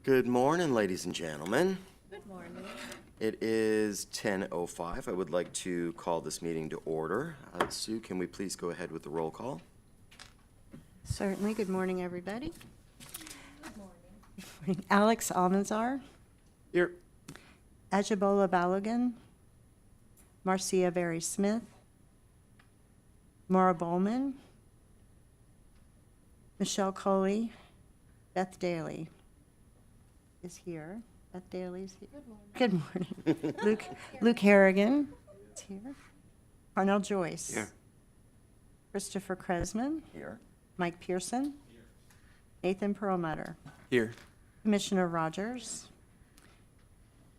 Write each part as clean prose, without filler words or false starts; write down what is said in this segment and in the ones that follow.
Good morning, ladies and gentlemen. Good morning. It is 10:05. I would like to call this meeting to order. Sue, can we please go ahead with the roll call? Certainly. Good morning, everybody. Good morning. Good morning. Alex Almanzar, Here. Ajibola Balogun, Marcia Berry Smith, Maura Bowman, Michelle Coley, Beth Daly is here. Beth Daly's here. Good morning. Luke Harrigan is here. Parnell Joyce. Here. Christopher Kresman. Here. Mike Pearson. Nathan Perlmutter. Here. Commissioner Rogers.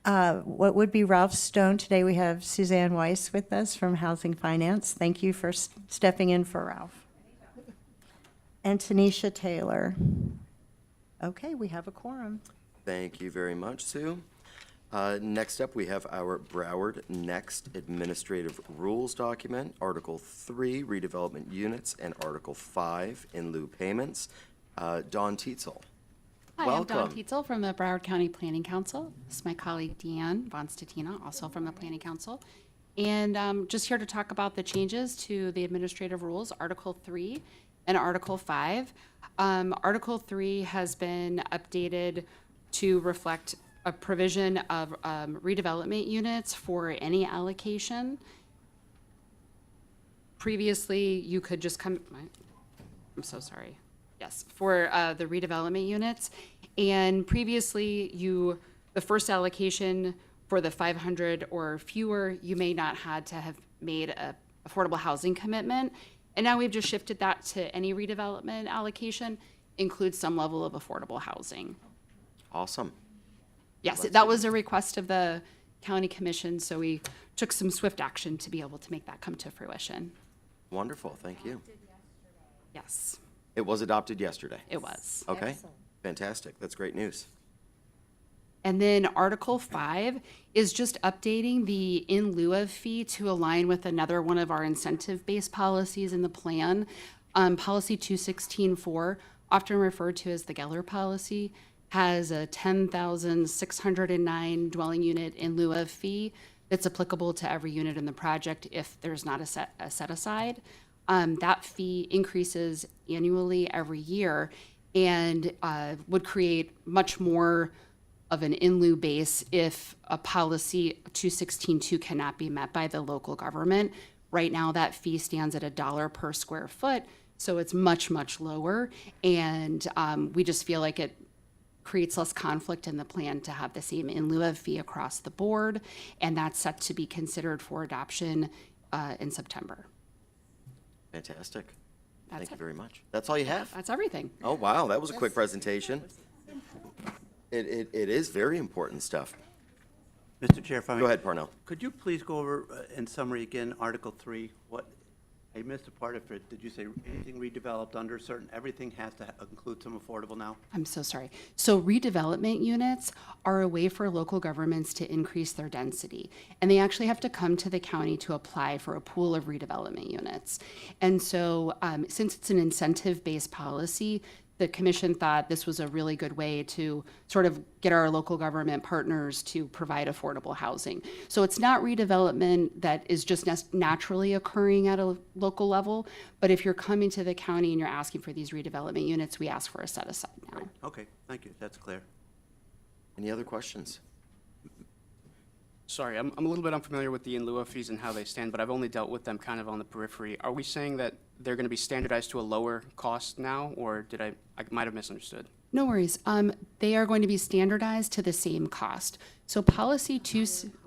What would be Ralph Stone? Today we have Suzanne Weiss with us from Housing Finance. Thank you for stepping in for Ralph. And Tanisha Taylor. Okay, we have a quorum. Thank you very much, Sue. Next up, we have our Broward Next Administrative Rules document, Article 3, redevelopment units, and Article 5, in lieu payments. Dawn Tietzel. Hi, Welcome. I'm Dawn Tietzel from the Broward County Planning Council. This is my colleague Deanne Von Stetina, also from the Planning Council. And just here to talk about the changes to the administrative rules, Article 3 and Article 5. Article 3 has been updated to reflect a provision of redevelopment units for any allocation. Previously, you could just come, I'm so sorry. Yes, for the redevelopment units. And previously, the first allocation for the 500 or fewer, you may not had to have made a affordable housing commitment. And now we've just shifted that to any redevelopment allocation includes some level of affordable housing. Awesome. Yes, that was a request of the county commission, so we took some swift action to be able to make that come to fruition. Wonderful, thank you. Yes, It was adopted yesterday. it was. Okay, Excellent. fantastic. That's great news. And then Article 5 is just updating the in lieu of fee to align with another one of our incentive-based policies in the plan. Policy 216-4, often referred to as the Geller policy, has a 10,609 dwelling unit in lieu of fee that's applicable to every unit in the project if there's not a set aside. That fee increases annually every year and would create much more of an in lieu base if a policy 216.2 cannot be met by the local government. Right now, that fee stands at $1 per square foot, so it's much, much lower. And we just feel like it creates less conflict in the plan to have the same in lieu of fee across the board, and that's set to be considered for adoption in September. Fantastic. That's Thank you it. very much. That's all you have? That's everything. Oh, wow, that was a quick presentation. It is very important stuff. Mr. Chair, if I may. Go ahead, Parnell. Could you please go over, in summary again, Article 3? I missed a part of it. Did you say anything redeveloped under certain, everything has to include some affordable now? I'm so sorry. So redevelopment units are a way for local governments to increase their density. And they actually have to come to the county to apply for a pool of redevelopment units. And so since it's an incentive-based policy, the commission thought this was a really good way to sort of get our local government partners to provide affordable housing. So it's not redevelopment that is just naturally occurring at a local level, but if you're coming to the county and you're asking for these redevelopment units, we ask for a set aside now. Okay, thank you. That's clear. Any other questions? Sorry, I'm a little bit unfamiliar with the in lieu of fees and how they stand, but I've only dealt with them kind of on the periphery. Are we saying that they're going to be standardized to a lower cost now, or did I might have misunderstood? No worries. They are going to be standardized to the same cost. So policy to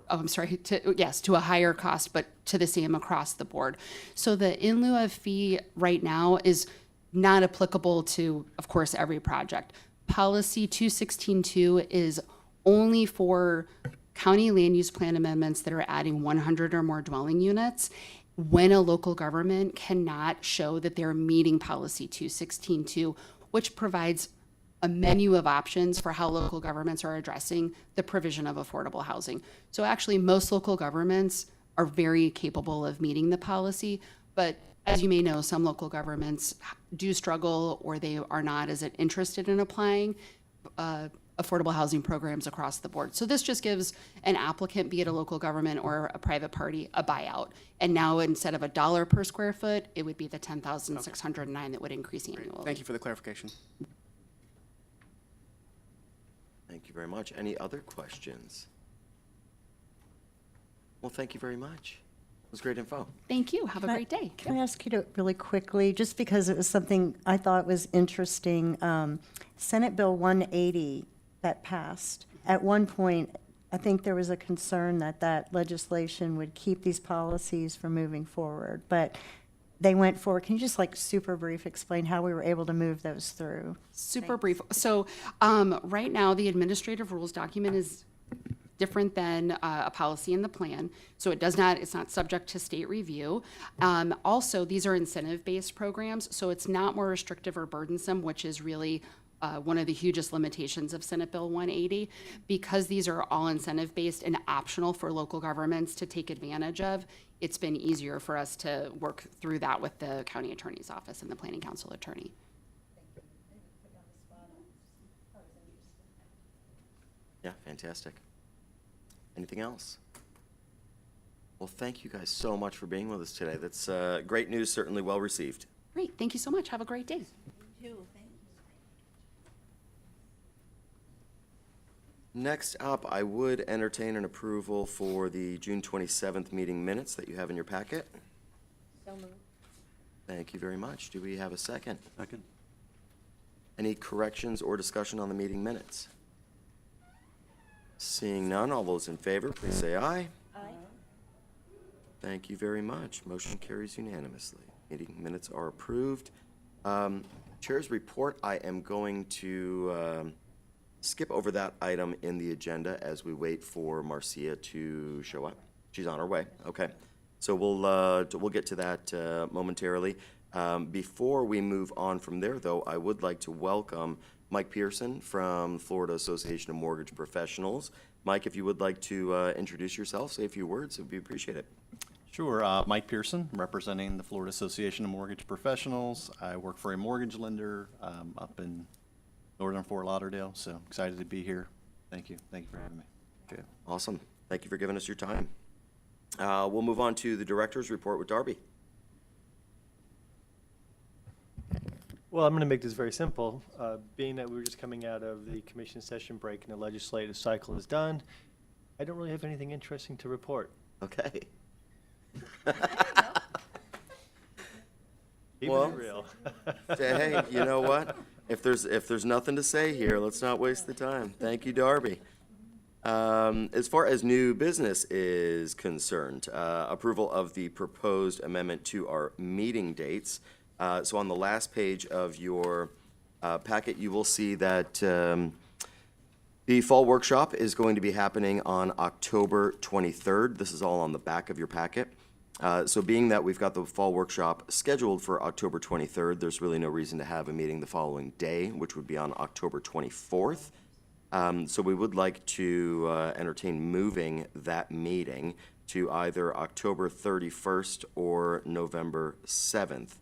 a higher cost, but to the same across the board. So the in lieu of fee right now is not applicable to, of course, every project. Policy 216.2 is only for county land use plan amendments that are adding 100 or more dwelling units when a local government cannot show that they're meeting policy 216.2, which provides a menu of options for how local governments are addressing the provision of affordable housing. So actually, most local governments are very capable of meeting the policy, but as you may know, some local governments do struggle or they are not as interested in applying affordable housing programs across the board. So this just gives an applicant, be it a local government or a private party, a buyout. And now instead of $1 per square foot, it would be the 10,609 that would increase annually. Thank you for the clarification. Thank you very much. Any other questions? Well, thank you very much. It was great info. Thank you. Have a Can I- great day. Can I ask you to, really quickly, just because it was something I thought was interesting, Senate Bill 180 that passed, at one point, I think there was a concern that that legislation would keep these policies from moving forward, but they went forward. Can you just like super brief explain how we were able to move those through? Super brief. So right now, the administrative rules document is different than a policy in the plan. So it's not subject to state review. Also, these are incentive-based programs, so it's not more restrictive or burdensome, which is really one of the hugest limitations of Senate Bill 180. Because these are all incentive-based and optional for local governments to take advantage of, it's been easier for us to work through that with the county attorney's office and the planning council attorney. Yeah, fantastic. Anything else? Well, thank you guys so much for being with us today. That's great news, certainly well received. Great. Thank you so much. Have a great day. Next up, I would entertain an approval for the June 27th meeting minutes that you have in your packet. So moved. Thank you very much. Do we have a second? Second. Any corrections or discussion on the meeting minutes? Seeing none, all those in favor, please say aye. Aye. Thank you very much. Motion carries unanimously. Meeting minutes are approved. Chair's report, I am going to skip over that item in the agenda as we wait for Marcia to show up. She's on her way. Okay. So we'll get to that momentarily. Before we move on from there, though, I would like to welcome Mike Pearson from Florida Association of Mortgage Professionals. Mike, if you would like to introduce yourself, say a few words, it would be appreciated. Sure. Mike Pearson, representing the Florida Association of Mortgage Professionals. I work for a mortgage lender up in northern Fort Lauderdale, so excited to be here. Thank you. Thank you for having me. Okay. Awesome. Thank you for giving us your time. We'll move on to the director's report with Darby. Well, I'm going to make this very simple. Being that we were just coming out of the commission session break and the legislative cycle is done, I don't really have anything interesting to report. Okay. Keeping Well- it real. Hey, you know what? If there's nothing to say here, let's not waste the time. Thank you, Darby. As far as new business is concerned, approval of the proposed amendment to our meeting dates. So on the last page of your packet, you will see that the fall workshop is going to be happening on October 23rd. This is all on the back of your packet. So being that we've got the fall workshop scheduled for October 23rd, there's really no reason to have a meeting the following day, which would be on October 24th. So we would like to entertain moving that meeting to either October 31st or November 7th.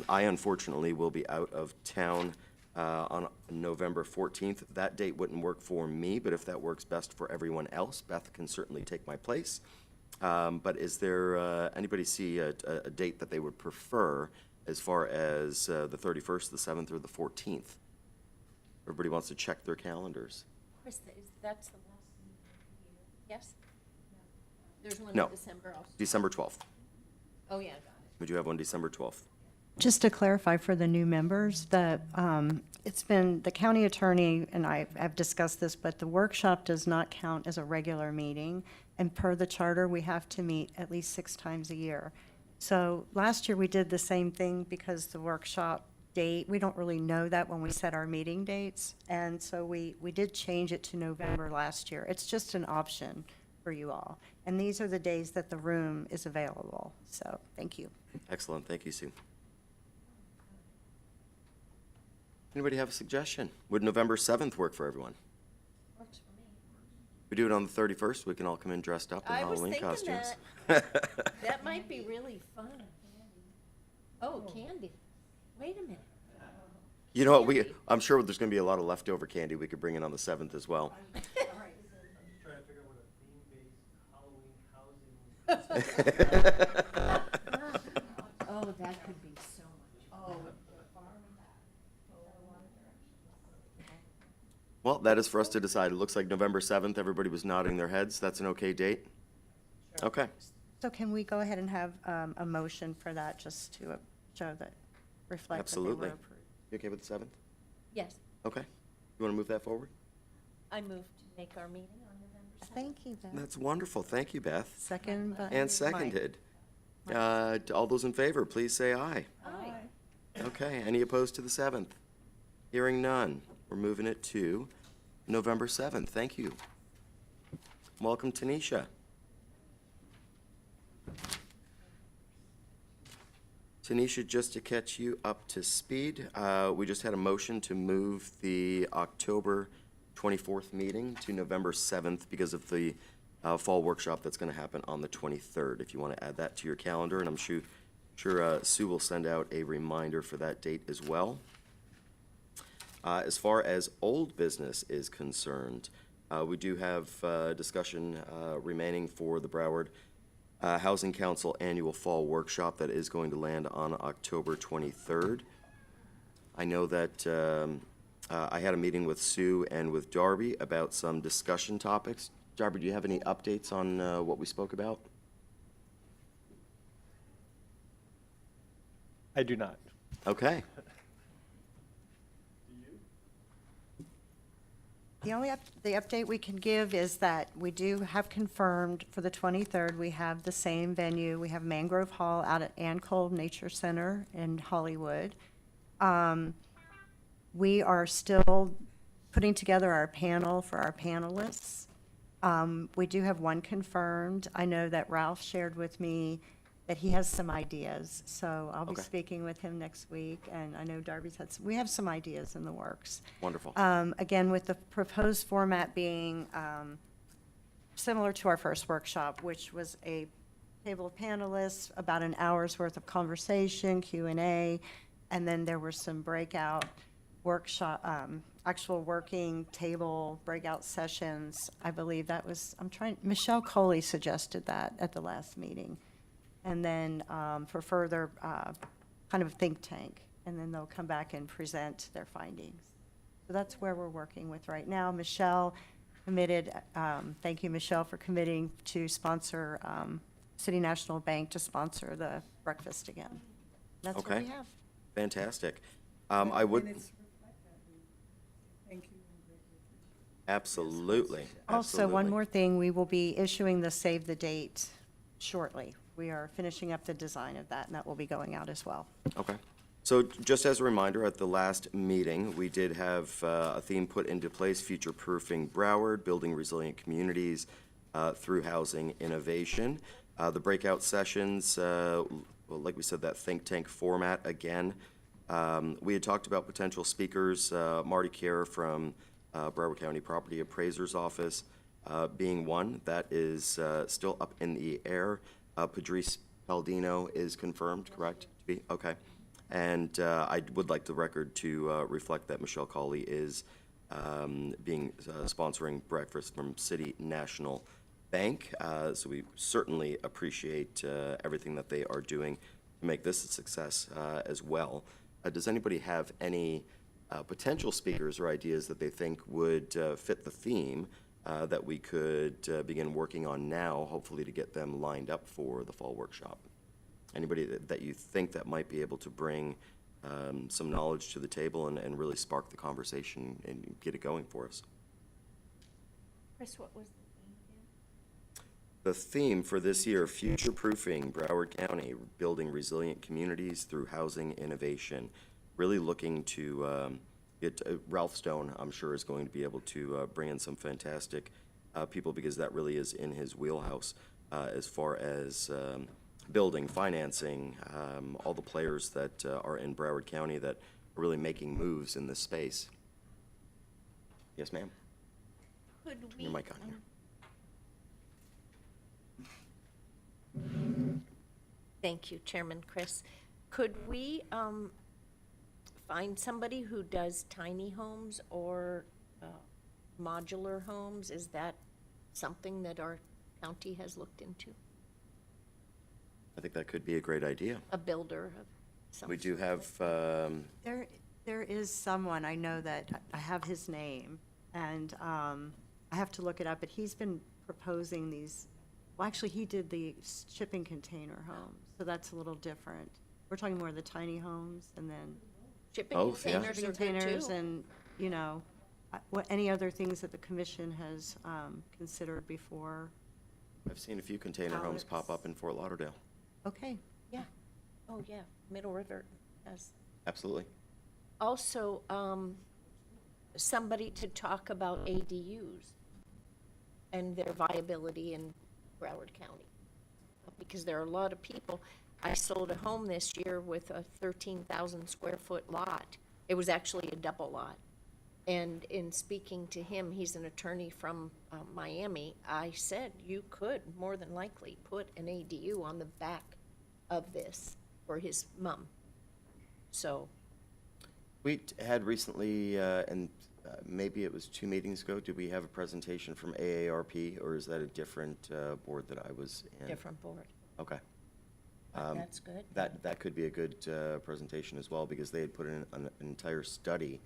I unfortunately will be out of town on November 14th. That date wouldn't work for me, but if that works best for everyone else, Beth can certainly take my place. But is there, anybody see a date that they would prefer as far as the 31st, the 7th, or the 14th? Everybody wants to check their calendars. Chris, that's the last year. Yes? There's one No. in December also. December 12th. Oh, yeah, got it. Would you have one December 12th? Just to clarify for the new members, that it's been, the county attorney and I have discussed this, but the workshop does not count as a regular meeting. And per the charter, we have to meet at least 6 times a year. So last year, we did the same thing because the workshop date, we don't really know that when we set our meeting dates. And so we did change it to November last year. It's just an option for you all. And these are the days that the room is available. So, thank you. Excellent, thank you, Sue. Anybody have a suggestion? Would November 7th work for everyone? Works for me. We do it on the 31st, we can all come in dressed up in I was Halloween thinking costumes. That might be really fun. Oh, candy. Wait a minute. You know what, I'm sure there's gonna be a lot of leftover candy we could bring in on the 7th as well. I'm just trying to figure out what a theme-based Halloween housing. Oh, that could be so much. Oh. Well, that is for us to decide. It looks like November 7th, everybody was nodding their heads. That's an okay date? Okay. So can we go ahead and have a motion for that, just to show that, reflect that they were Absolutely. approved? You okay with the 7th? Yes, Okay. You want to move that forward? I move to make our meeting on November 7th. Thank you, Beth. That's wonderful. Thank you, Beth. Second by And Mike. seconded. All those in favor, please say aye. Aye. Okay, any opposed to the 7th? Hearing none. We're moving it to November 7th. Thank you. Welcome, Tanisha. Tanisha, just to catch you up to speed, we just had a motion to move the October 24th meeting to November 7th because of the fall workshop that's going to happen on the 23rd. If you want to add that to your calendar, and I'm sure Sue will send out a reminder for that date as well. As far as old business is concerned, we do have discussion remaining for the Broward Housing Council Annual Fall Workshop that is going to land on October 23rd. I know that I had a meeting with Sue and with Darby about some discussion topics. Darby, do you have any updates on what we spoke about? I do not. Okay. The update we can give is that we do have confirmed for the 23rd, we have the same venue. We have Mangrove Hall out at Ann Cole Nature Center in Hollywood. We are still putting together our panel for our panelists. We do have one confirmed. I know that Ralph shared with me that he has some ideas, so I'll be Okay. speaking with him next week, and I know Darby's had, we have some ideas in the works. Wonderful. Again, with the proposed format being similar to our first workshop, which was a table of panelists, about an hour's worth of conversation, Q&A, and then there were some breakout workshop, actual working table breakout sessions. I believe that was, Michelle Coley suggested that at the last meeting. And then for further kind of think tank, and then they'll come back and present their findings. So that's where we're working with right now. Michelle committed, thank you, Michelle, for committing to sponsor, City National Bank to sponsor the breakfast again. That's what Okay. we have. Fantastic. I would, Minutes reflect that. Thank you and greatly appreciate absolutely. Also, one absolutely. more thing, we will be issuing the save the date shortly. We are finishing up the design of that, and that will be going out as well. Okay. So just as a reminder, at the last meeting, we did have a theme put into place, future-proofing Broward, building resilient communities through housing innovation. The breakout sessions, well, like we said, that think tank format again. We had talked about potential speakers, Marty Kerr from Broward County Property Appraiser's Office being one. That is still up in the air. Padris Paldino is confirmed, correct? To be okay. And I would like the record to reflect that Michelle Cawley is sponsoring breakfast from City National Bank. So we certainly appreciate everything that they are doing to make this a success as well. Does anybody have any potential speakers or ideas that they think would fit the theme that we could begin working on now, hopefully to get them lined up for the fall workshop? Anybody that you think that might be able to bring some knowledge to the table and really spark the conversation and get it going for us? Chris, what was the theme again? The theme for this year, future-proofing Broward County, building resilient communities through housing innovation. Really looking to get, Ralph Stone, I'm sure, is going to be able to bring in some fantastic people, because that really is in his wheelhouse as far as building, financing, all the players that are in Broward County that are really making moves in this space. Yes, ma'am? Could we? Your mic on here. Thank you, Chairman Chris. Could we find somebody who does tiny homes or modular homes? Is that something that our county has looked into? I think that could be a great idea. A builder of some We do sort? have, There is someone, I know that, I have his name, and I have to look it up, but he's been proposing these, well, actually, he did the shipping container homes, so that's a little different. We're talking more of the tiny homes, and then Shipping Both, yeah. containers are good containers, too. and, you know, what, any other things that the commission has considered before? I've seen a few container homes pop up in Fort Lauderdale. Okay, Yeah. Oh, yeah. Middle River has. Absolutely. Also, somebody to talk about ADUs and their viability in Broward County. Because there are a lot of people. I sold a home this year with a 13,000 square foot lot. It was actually a double lot. And in speaking to him, he's an attorney from Miami, I said, you could more than likely put an ADU on the back of this for his mom. So, We had recently, and maybe it was 2 meetings ago, did we have a presentation from AARP, or is that a different board that I was in? different board. Okay. That's good. That could be a good presentation as well, because they had put in an entire study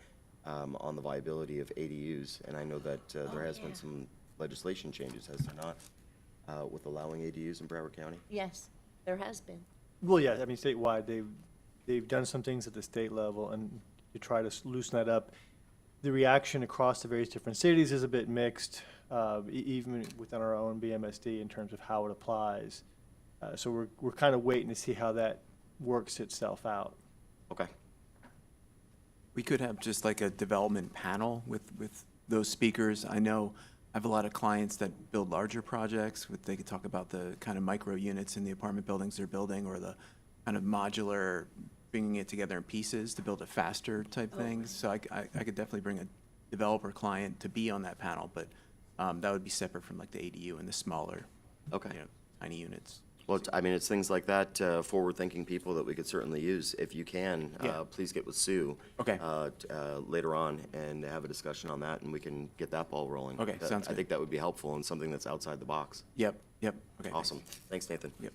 on the viability of ADUs, and I know that there has been some legislation changes, has there not, with allowing ADUs in Broward County? Yes, there has been. Well, yeah, I mean, statewide, they've done some things at the state level, and to try to loosen that up. The reaction across the various different cities is a bit mixed, even within our own BMSD in terms of how it applies. So we're kind of waiting to see how that works itself out. Okay. We could have just like a development panel with those speakers. I know I have a lot of clients that build larger projects. They could talk about the kind of micro units in the apartment buildings they're building, or the kind of modular, bringing it together in pieces to build it faster type things. So I could definitely bring a developer client to be on that panel, but that would be separate from like the ADU and the smaller, Okay. tiny units. Well, I mean, it's things like that, forward-thinking people that we could certainly use. If you can, Yeah. please get with Sue. Okay. Later on and have a discussion on that, and we can get that ball rolling. Okay, sounds I good. think that would be helpful and something that's outside the box. Yep. Okay. Awesome. Thanks, Nathan. Yep.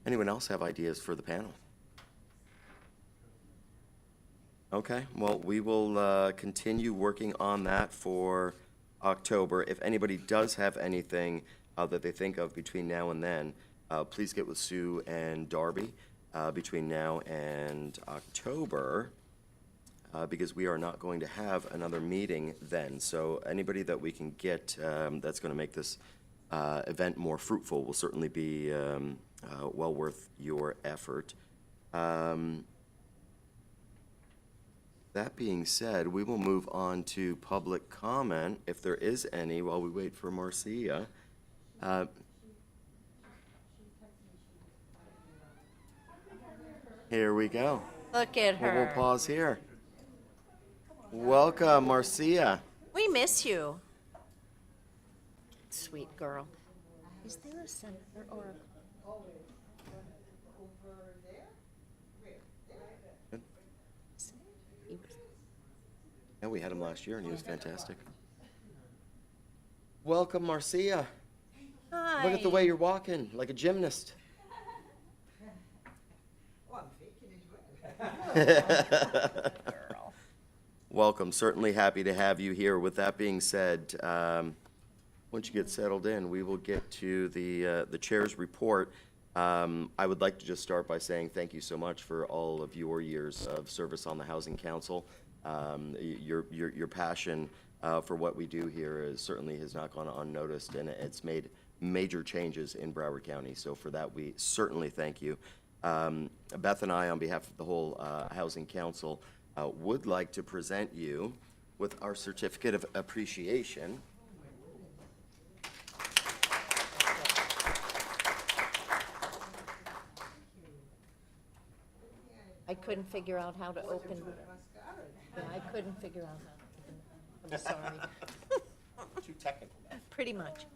Anyone else have ideas for the panel? Okay, well, we will continue working on that for October. If anybody does have anything that they think of between now and then, please get with Sue and Darby between now and October, because we are not going to have another meeting then. So anybody that we can get that's going to make this event more fruitful will certainly be well worth your effort. That being said, we will move on to public comment, if there is any, while we wait for Marcia. Here we go. Look at We'll her. pause here. Welcome, Marcia. We miss you. Sweet girl. Is there a senator or he was- Yeah, we had him last year, and he was fantastic. Welcome, Marcia. Hi. Look at the way you're walking, like a gymnast. Girl. Welcome. Certainly happy to have you here. With that being said, once you get settled in, we will get to the chair's report. I would like to just start by saying thank you so much for all of your years of service on the Housing Council. Your passion for what we do here certainly has not gone unnoticed, and it's made major changes in Broward County. So for that, we certainly thank you. Beth and I, on behalf of the whole Housing Council, would like to present you with our certificate of appreciation. I couldn't figure out how to open. Yeah, I couldn't figure out how to open. I'm sorry. Too technical. Pretty much.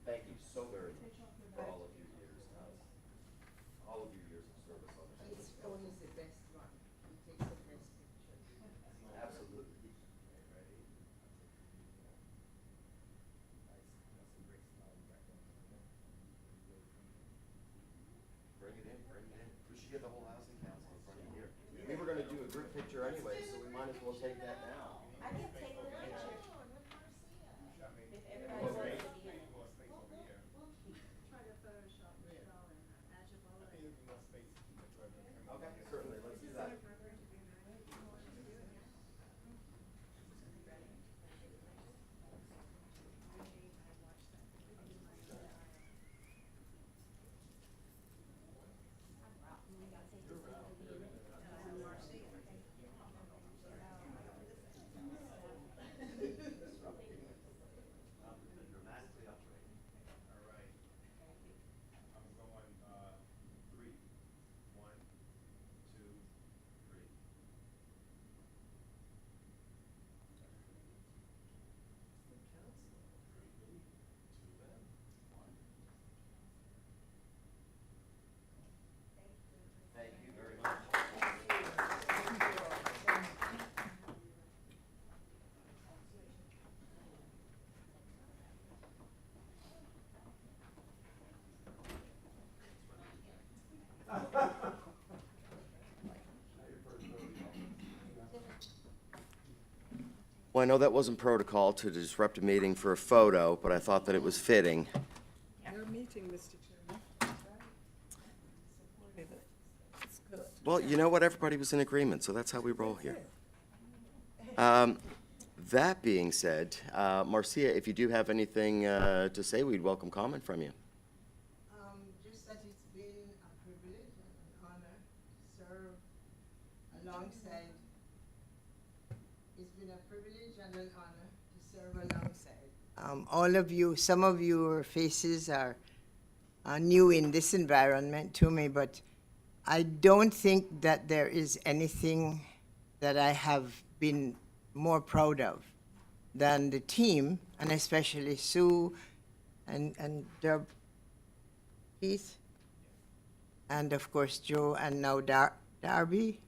Thank you so very much for all of your years, all of your years of service on the Housing should get the whole housing council in front of you here. We were gonna do a group picture anyway, so we might as well take that now. Okay, certainly, let's do that. Thank you very much. Well, I know that wasn't protocol to disrupt a meeting for a photo, but I thought that it was fitting. Your meeting, Mr. Chairman. Supported it. It's good. Well, you know what? Everybody was in agreement, so that's how we roll here. That being said, Marcia, if you do have anything to say, we'd welcome comment from you. Just that it's been a privilege and an honor to serve alongside. It's been a privilege and an honor to serve alongside. All of you, some of your faces are new in this environment to me, but I don't think that there is anything that I have been more proud of than the team, and especially Sue and Keith, and of course Joe, and now Darby.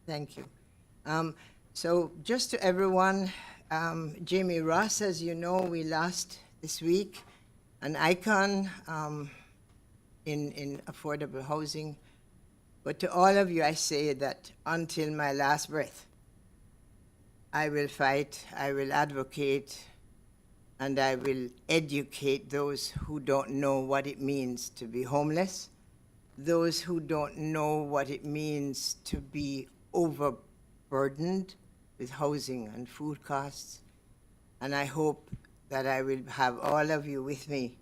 Thank you. So just to everyone, Jamie Ross, as you know, we lost this week an icon in affordable housing. But to all of you, I say that until my last breath, I will fight, I will advocate, and I will educate those who don't know what it means to be homeless, those who don't know what it means to be overburdened with housing and food costs. And I hope that I will have all of you with me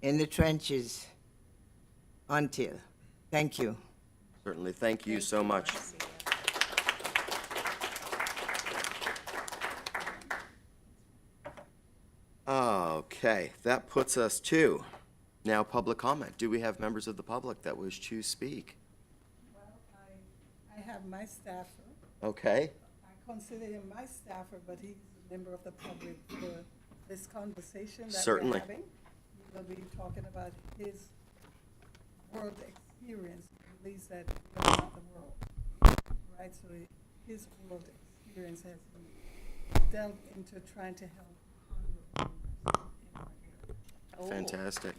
in the trenches until. Thank you. Certainly, thank you so much. Okay, that puts us to now public comment. Do we have members of the public that wish to speak? Well, I have my staffer. Okay, I consider him my staffer, but he's a member of the public for this conversation that Certainly. we're having. He will be talking about his world experience. He believes that we're not the world, right? So his world experience has been delved into trying to help vulnerable in our area. Oh. fantastic.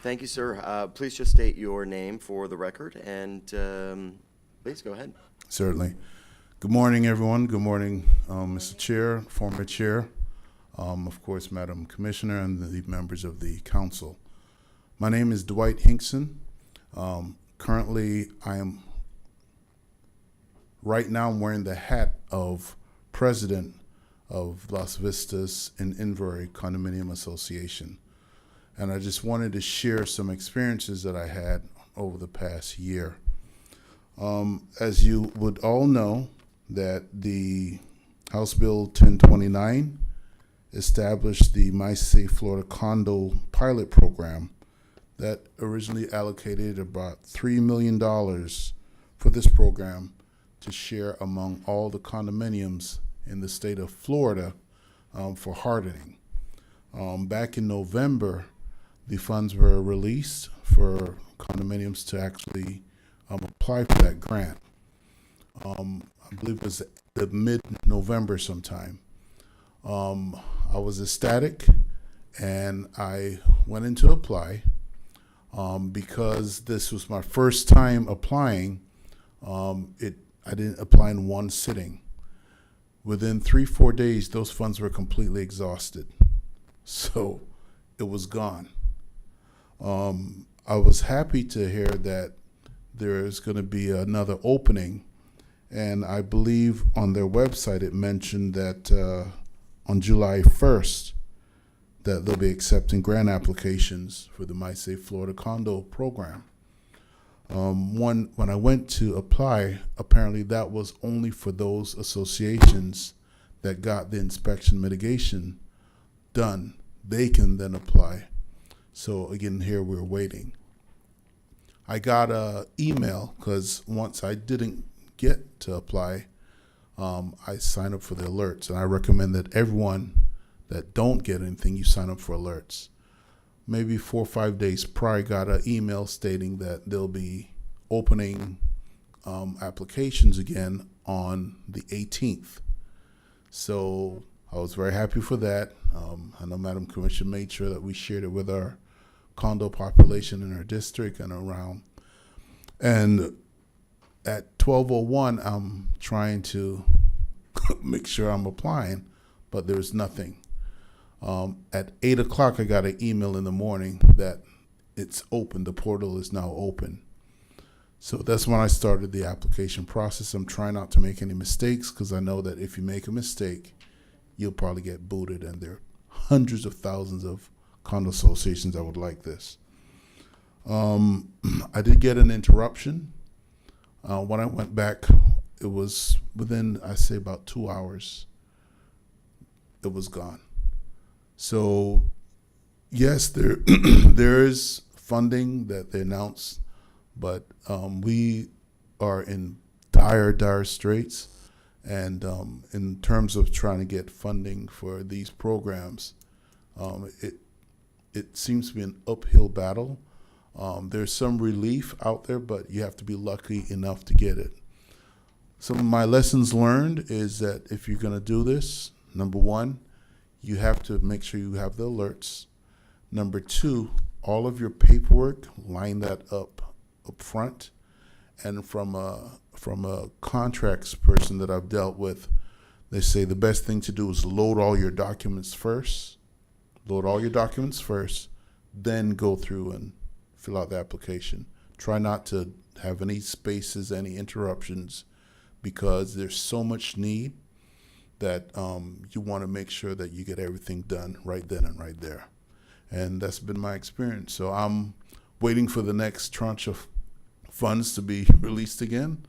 Thank you, sir. Please just state your name for the record, and please go ahead. Certainly. Good morning, everyone. Good morning, Mr. Chair, former Chair, of course, Madam Commissioner, and the members of the council. My name is Dwight Hinkson. Currently, right now I'm wearing the hat of President of Las Vistas and Inverary Condominium Association. And I just wanted to share some experiences that I had over the past year. As you would all know, that the House Bill 1029 established the My Safe Florida Condo pilot program that originally allocated about $3 million for this program to share among all the condominiums in the state of Florida for hardening. Back in November, the funds were released for condominiums to actually apply for that grant. I believe it was the mid-November sometime. I was ecstatic, and I went in to apply. Because this was my first time applying, I didn't apply in one sitting. Within 3-4 days, those funds were completely exhausted. So it was gone. I was happy to hear that there's going to be another opening. And I believe on their website it mentioned that on July 1st, that they'll be accepting grant applications for the My Safe Florida condo program. When I went to apply, apparently that was only for those associations that got the inspection mitigation done. They can then apply. So again, here we're waiting. I got a email because once I didn't get to apply, I signed up for the alerts, and I recommend that everyone that don't get anything, you sign up for alerts. Maybe 4 or 5 days prior, I got an email stating that they'll be opening applications again on the 18th. So I was very happy for that. I know Madam Commissioner made sure that we shared it with our condo population in our district and around. And at 12:01, I'm trying to make sure I'm applying, but there's nothing. At 8 o'clock, I got an email in the morning that it's open. The portal is now open. So that's when I started the application process. I'm trying not to make any mistakes because I know that if you make a mistake, you'll probably get booted. And there are hundreds of thousands of condo associations that would like this. I did get an interruption. When I went back, it was within, I say, about 2 hours. It was gone. So, yes, there there is funding that they announced, but we are in dire straits. And in terms of trying to get funding for these programs, it seems to be an uphill battle. There's some relief out there, but you have to be lucky enough to get it. Some of my lessons learned is that if you're going to do this, number one, you have to make sure you have the alerts. Number two, all of your paperwork, line that up front. And from a contracts person that I've dealt with, they say the best thing to do is load all your documents first. Load all your documents first, then go through and fill out the application. Try not to have any spaces, any interruptions, because there's so much need that you want to make sure that you get everything done right then and right there. And that's been my experience. So I'm waiting for the next tranche of funds to be released again.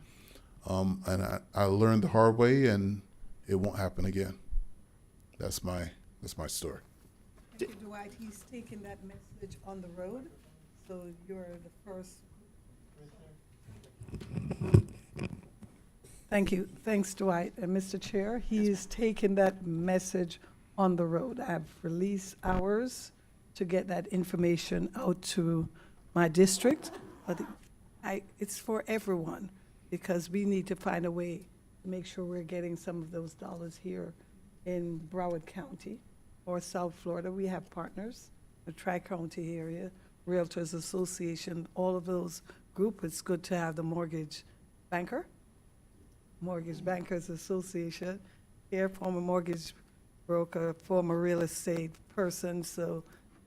And I learned the hard way, and it won't happen again. That's my story. Thank you, Dwight. He's taking that message on the road, so you're the first. Thank you. Thanks, Dwight. And Mr. Chair, he is taking that message on the road. I've released hours to get that information out to my district, but it's for everyone, because we need to find a way to make sure we're getting some of those dollars here in Broward County or South Florida. We have partners, the Tri-County area, Realtors Association, all of those groups. It's good to have the Mortgage Bankers Association here, former mortgage broker, former real estate person, so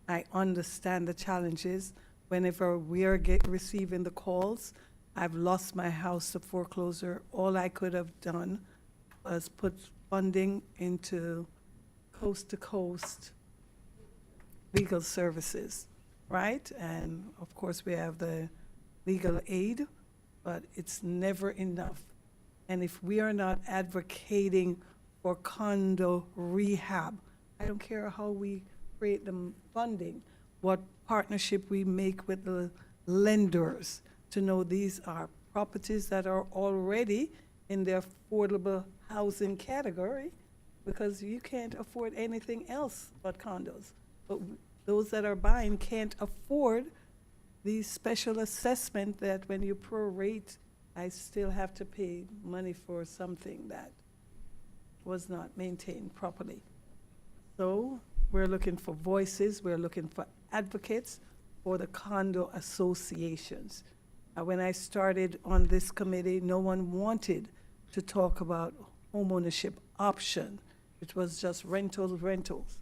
I understand the challenges. Whenever we are receiving the calls, I've lost my house to foreclosure. All I could have done was put funding into coast-to-coast legal services, right? And of course, we have the legal aid, but it's never enough. And if we are not advocating for condo rehab, I don't care how we create the funding, what partnership we make with the lenders to know these are properties that are already in the affordable housing category, because you can't afford anything else but condos. But those that are buying can't afford the special assessment that when you prorate, I still have to pay money for something that was not maintained properly. So we're looking for voices, we're looking for advocates for the condo associations. When I started on this committee, no one wanted to talk about homeownership option. It was just rentals.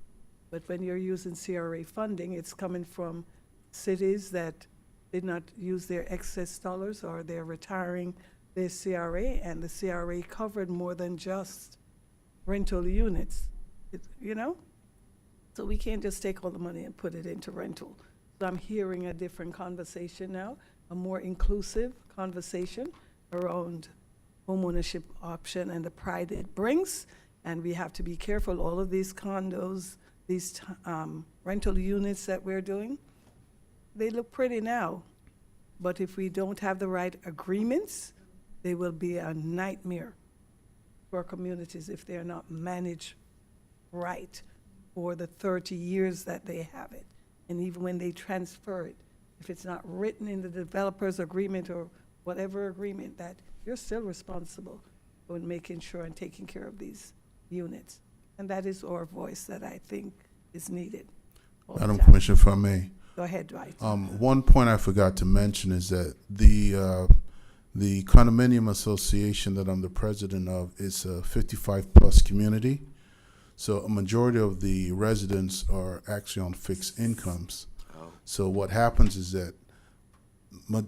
But when you're using CRA funding, it's coming from cities that did not use their excess dollars, or they're retiring their CRA, and the CRA covered more than just rental units, you know? So we can't just take all the money and put it into rental. So I'm hearing a different conversation now, a more inclusive conversation around homeownership option and the pride it brings. And we have to be careful. All of these condos, these rental units that we're doing, they look pretty now. But if we don't have the right agreements, they will be a nightmare for our communities if they're not managed right for the 30 years that they have it. And even when they transfer it, if it's not written in the developer's agreement or whatever agreement, that you're still responsible for making sure and taking care of these units. And that is our voice that I think is needed all the Madam time. Commissioner, if I may. Go ahead, Dwight. One point I forgot to mention is that the condominium association that I'm the president of is a 55-plus community. So a majority of the residents are actually on fixed incomes. So what happens is that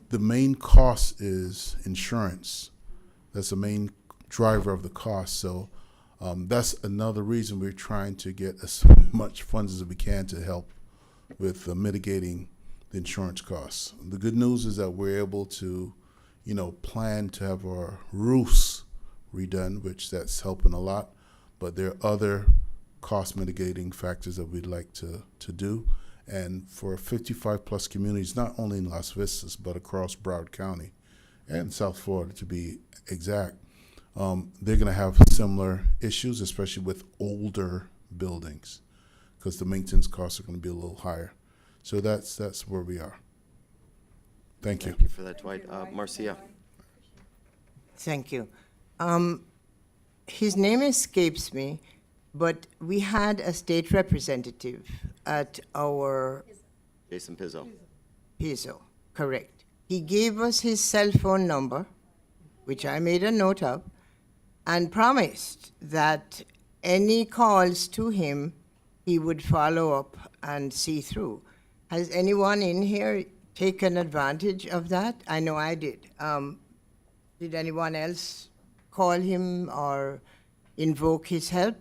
the main cost is insurance. That's the main driver of the cost. So that's another reason we're trying to get as much funds as we can to help with mitigating the insurance costs. The good news is that we're able to, plan to have our roofs redone, which that's helping a lot. But there are other cost mitigating factors that we'd like to do. And for 55-plus communities, not only in Las Vistas, but across Broward County and South Florida, to be exact, they're going to have similar issues, especially with older buildings, because the maintenance costs are going to be a little higher. So that's where we are. Thank you. Thank you for that, Dwight. Marcia. Thank you. His name escapes me, but we had a state representative at our Jason Pizzo. Pizzo, correct. He gave us his cell phone number, which I made a note of, and promised that any calls to him, he would follow up and see through. Has anyone in here taken advantage of that? I know I did. Did anyone else call him or invoke his help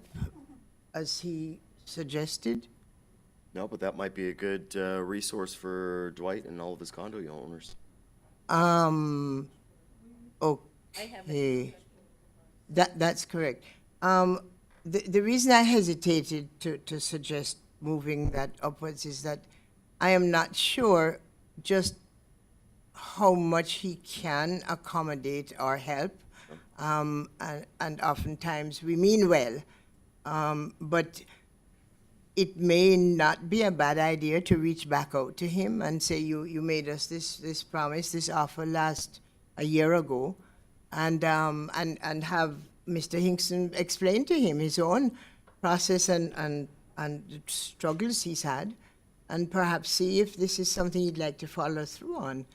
as he suggested? No, but that might be a good resource for Dwight and all of his condo owners. Okay. That's correct. The reason I hesitated to suggest moving that upwards is that I am not sure just how much he can accommodate or help. And oftentimes we mean well, but it may not be a bad idea to reach back out to him and say, you made us this promise, this offer last a year ago, and have Mr. Hinkson explain to him his own process and the struggles he's had, and perhaps see if this is something he'd like to follow through on,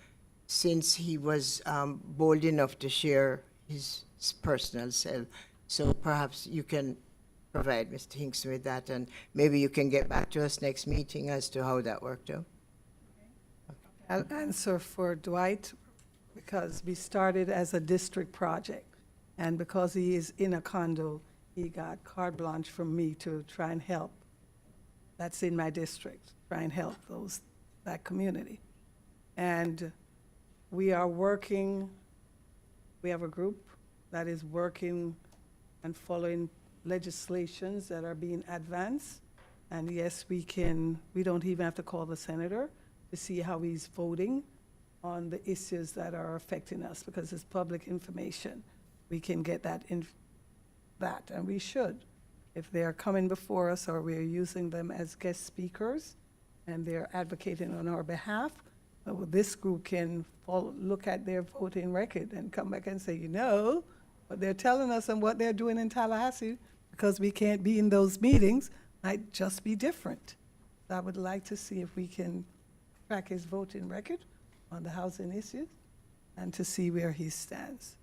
since he was bold enough to share his personal self. So perhaps you can provide Mr. Hinkson with that, and maybe you can get back to us next meeting as to how that worked out. I'll answer for Dwight, because we started as a district project. And because he is in a condo, he got carte blanche from me to try and help. That's in my district, try and help that community. And we are working, we have a group that is working and following legislations that are being advanced. And yes, we don't even have to call the senator to see how he's voting on the issues that are affecting us, because it's public information. We can get that and we should. If they're coming before us or we're using them as guest speakers and they're advocating on our behalf, this group can look at their voting record and come back and say, what they're telling us and what they're doing in Tallahassee, because we can't be in those meetings, might just be different. So I would like to see if we can track his voting record on the housing issues and to see where he stands,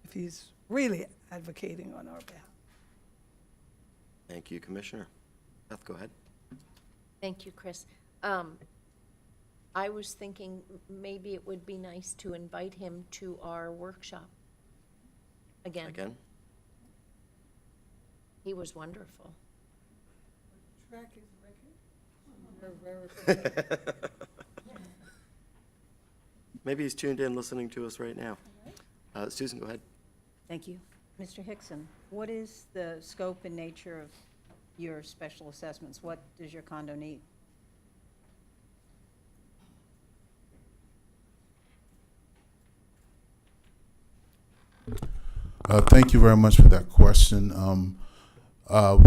if he's really advocating on our behalf. Thank you, Commissioner. Beth, go ahead. Thank you, Chris. I was thinking maybe it would be nice to invite him to our workshop again. Again? He was wonderful. Track his record. Maybe he's tuned in listening to us right now. Susan, go ahead. Thank you. Mr. Hickson, what is the scope and nature of your special assessments? What does your condo need? Thank you very much for that question.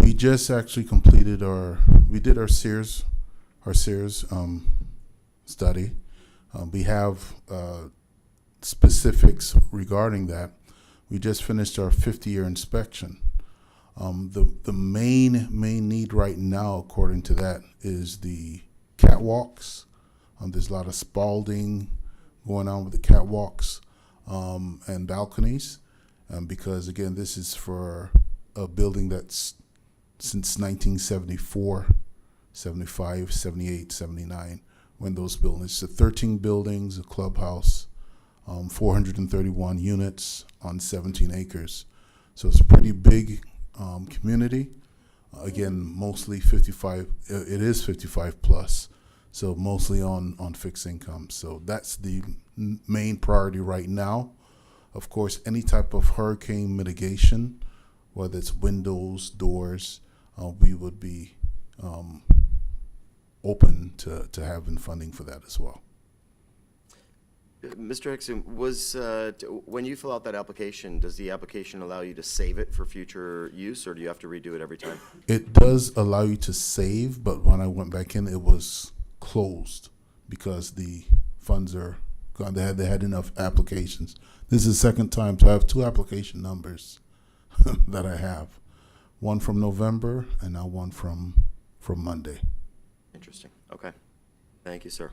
We just actually completed we did our Sears study. We have specifics regarding that. We just finished our 50-year inspection. The main need right now, according to that, is the catwalks. There's a lot of spalding going on with the catwalks and balconies. Because again, this is for a building that's since 1974, 75, 78, 79, when those buildings, so 13 buildings, a clubhouse, 431 units on 17 acres. So it's a pretty big community. Again, mostly 55, it is 55 plus, so mostly on fixed income. So that's the main priority right now. Of course, any type of hurricane mitigation, whether it's windows, doors, we would be open to having funding for that as well. Mr. Hickson, when you fill out that application, does the application allow you to save it for future use, or do you have to redo it every time? It does allow you to save, but when I went back in, it was closed because the funds are gone. They had enough applications. This is the second time, so I have 2 application numbers that I have. One from November and now one from Monday. Interesting. Okay. Thank you, sir.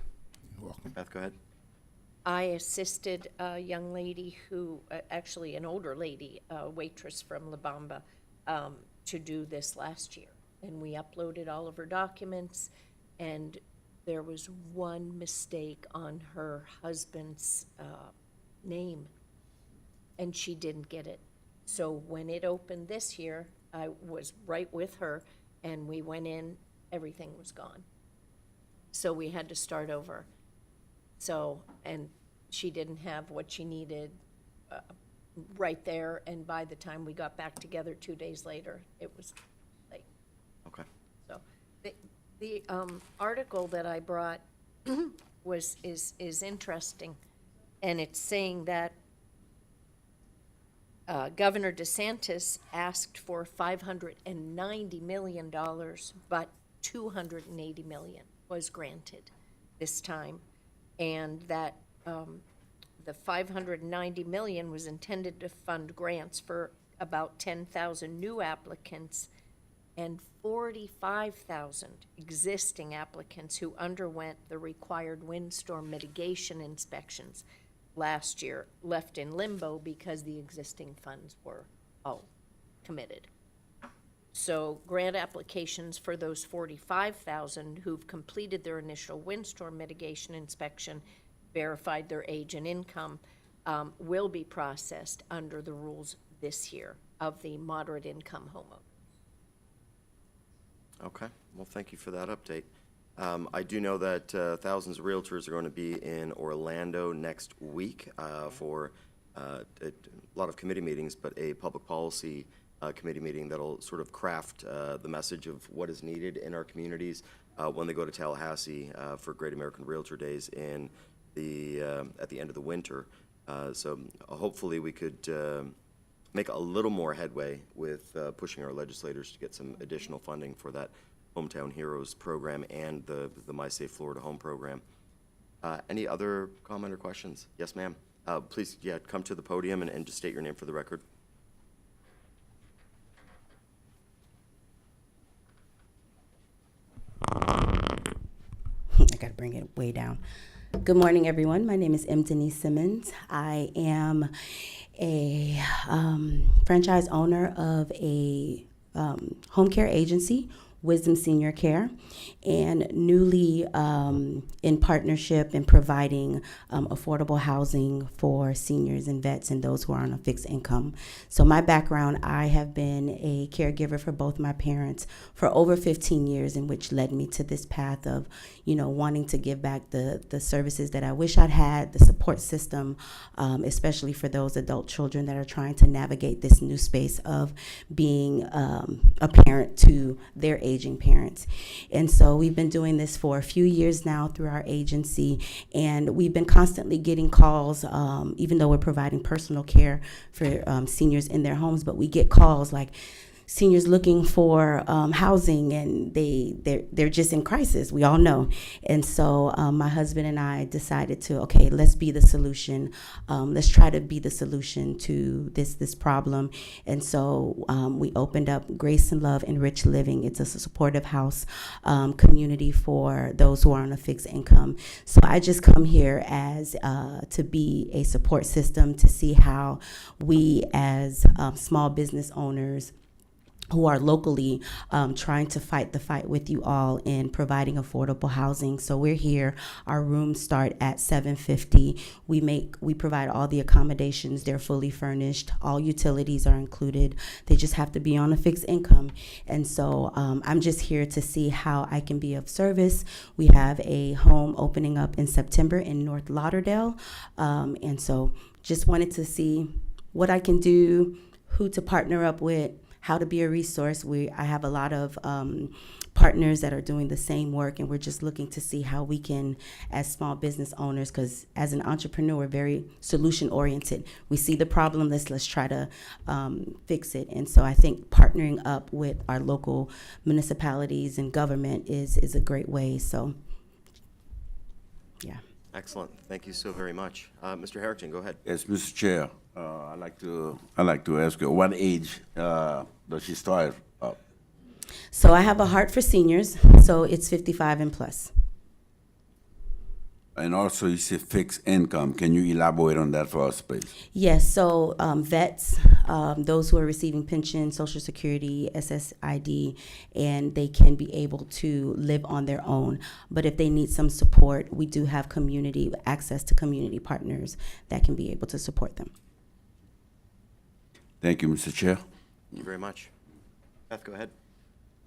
You're welcome. Beth, go ahead. I assisted a young lady who, actually an older lady, a waitress from La Bamba, to do this last year. And we uploaded all of her documents, and there was one mistake on her husband's name, and she didn't get it. So when it opened this year, I was right with her, and we went in, everything was gone. So we had to start over. So, and she didn't have what she needed right there, and by the time we got back together 2 days later, it was late. Okay. So, the article that I brought is interesting, and it's saying that Governor DeSantis asked for $590 million, but $280 million was granted this time, and that the $590 million was intended to fund grants for about 10,000 new applicants and 45,000 existing applicants who underwent the required windstorm mitigation inspections last year, left in limbo because the existing funds were all committed. So grant applications for those 45,000 who've completed their initial windstorm mitigation inspection, verified their age and income, will be processed under the rules this year of the moderate income homeowner. Okay. Well, thank you for that update. I do know that thousands of realtors are going to be in Orlando next week for a lot of committee meetings, but a public policy committee meeting that'll sort of craft the message of what is needed in our communities when they go to Tallahassee for Great American Realtor Days in at the end of the winter. So hopefully we could make a little more headway with pushing our legislators to get some additional funding for that Hometown Heroes program and the My Safe Florida Home program. Any other comment or questions? Yes, ma'am. Please, come to the podium and just state your name for the record. I got bring it way down. Good morning, everyone. My name is M. Denise Simmons. I am a franchise owner of a home care agency, Wisdom Senior Care, and newly in partnership in providing affordable housing for seniors and vets and those who are on a fixed income. So my background, I have been a caregiver for both my parents for over 15 years, and which led me to this path of, wanting to give back the services that I wish I'd had, the support system, especially for those adult children that are trying to navigate this new space of being a parent to their aging parents. And so we've been doing this for a few years now through our agency, and we've been constantly getting calls, even though we're providing personal care for seniors in their homes, but we get calls like seniors looking for housing, and they're just in crisis. We all know. And so my husband and I decided to, okay, let's be the solution. Let's try to be the solution to this problem. And so we opened up Grace and Love and Rich Living. It's a supportive house community for those who are on a fixed income. So I just come here as to be a support system, to see how we as small business owners who are locally trying to fight the fight with you all in providing affordable housing. So we're here. Our rooms start at $750. We provide all the accommodations. They're fully furnished. All utilities are included. They just have to be on a fixed income. And so I'm just here to see how I can be of service. We have a home opening up in September in North Lauderdale. And so just wanted to see what I can do, who to partner up with, how to be a resource. I have a lot of partners that are doing the same work, and we're just looking to see how we can, as small business owners, because as an entrepreneur, we're very solution oriented. We see the problem, let's try to fix it. And so I think partnering up with our local municipalities and government is a great way. So, yeah. Excellent. Thank you so very much. Mr. Harrington, go ahead. Yes, Mr. Chair, I'd like to ask you, what age does she start up? So I have a heart for seniors, so it's 55 and plus. And also, you say fixed income. Can you elaborate on that for us, please? Yes, so vets, those who are receiving pension, Social Security, SSID, and they can be able to live on their own. But if they need some support, we do have access to community partners that can be able to support them. Thank you, Mr. Chair. Thank you very much. Beth, go ahead.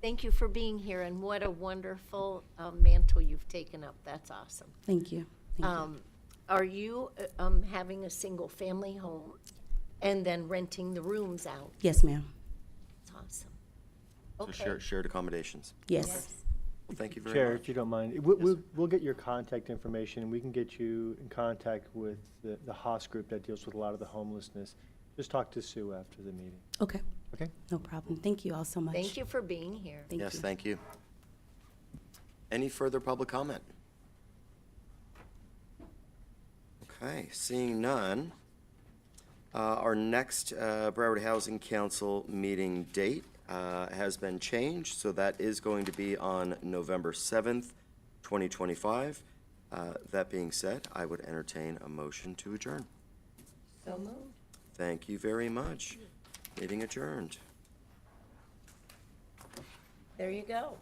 Thank you for being here, and what a wonderful mantle you've taken up. That's awesome. Thank you. Thank you. Are you having a single-family home and then renting the rooms out? Yes, ma'am. That's awesome. So Okay. shared accommodations. Yes. Well, thank you very Chair, much. if you don't mind, we'll get your contact information, and we can get you in contact with the Haas group that deals with a lot of the homelessness. Just talk to Sue after the meeting. Okay. Okay? No problem. Thank you all so much. Thank you for being here. Yes, thank you. Any further public comment? Okay, seeing none. Our next Broward Housing Council meeting date has been changed, so that is going to be on November 7th, 2025. That being said, I would entertain a motion to adjourn. So moved. Thank you very much. Meeting adjourned. There you go.